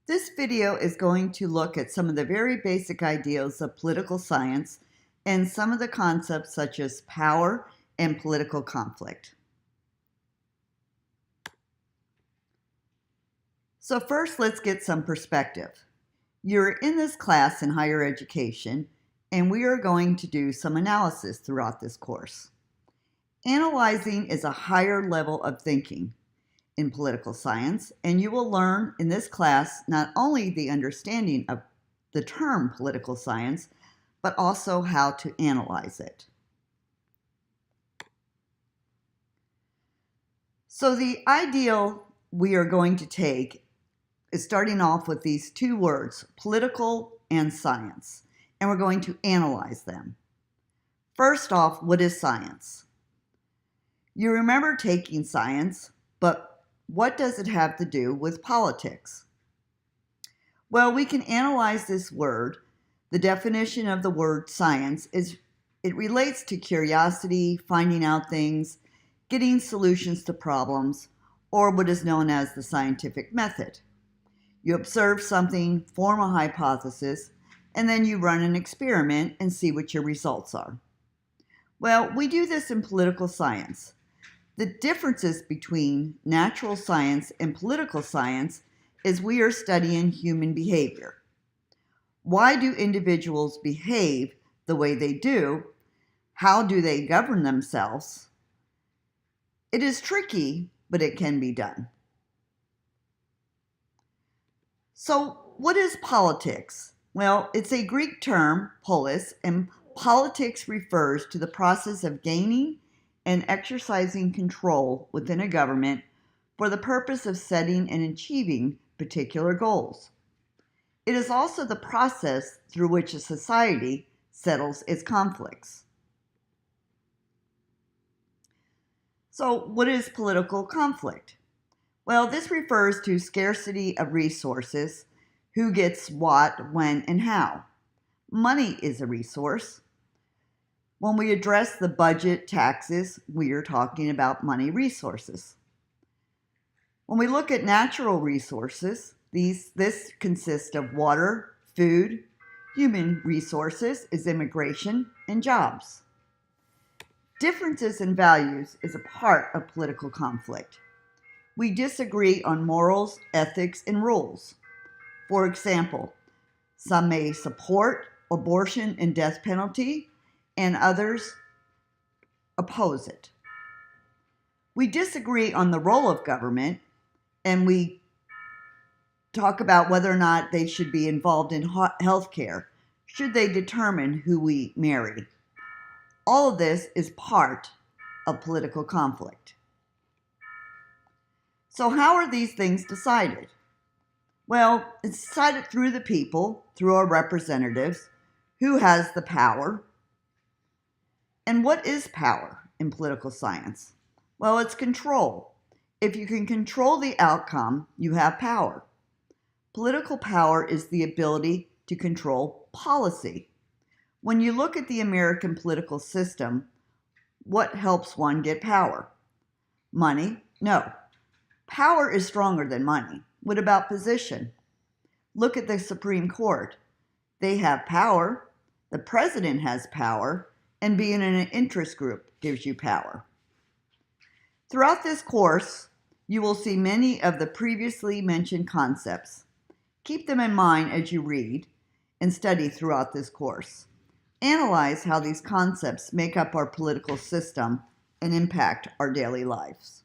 This video is going to look at some of the very basic ideals of political science and some of the concepts such as power and political conflict. So first, let's get some perspective. You're in this class in higher education, and we are going to do some analysis throughout this course. Analyzing is a higher level of thinking in political science, and you will learn in this class not only the understanding of the term political science, but also how to analyze it. So the ideal we are going to take is starting off with these two words, political and science, and we're going to analyze them. First off, what is science? You remember taking science, but what does it have to do with politics? Well, we can analyze this word. The definition of the word science is it relates to curiosity, finding out things, getting solutions to problems, or what is known as the scientific method. You observe something, form a hypothesis, and then you run an experiment and see what your results are. Well, we do this in political science. The differences between natural science and political science is we are studying human behavior. Why do individuals behave the way they do? How do they govern themselves? It is tricky, but it can be done. So, what is politics? Well, it's a Greek term, polis, and politics refers to the process of gaining and exercising control within a government for the purpose of setting and achieving particular goals. It is also the process through which a society settles its conflicts. So, what is political conflict? Well, this refers to scarcity of resources, who gets what, when, and how. Money is a resource. When we address the budget, taxes, we are talking about money resources. When we look at natural resources, this consists of water, food. Human resources is immigration and jobs. Differences in values is a part of political conflict. We disagree on morals, ethics, and rules. For example, some may support abortion and death penalty, and others oppose it. We disagree on the role of government, and we talk about whether or not they should be involved in health care. Should they determine who we marry? All of this is part of political conflict. So how are these things decided? Well, it's decided through the people, through our representatives, who has the power. And what is power in political science? Well, it's control. If you can control the outcome, you have power. Political power is the ability to control policy. When you look at the American political system, what helps one get power? Money? No. Power is stronger than money. What about position? Look at the Supreme Court. They have power. The president has power. And being in an interest group gives you power. Throughout this course, you will see many of the previously mentioned concepts. Keep them in mind as you read and study throughout this course. Analyze how these concepts make up our political system and impact our daily lives.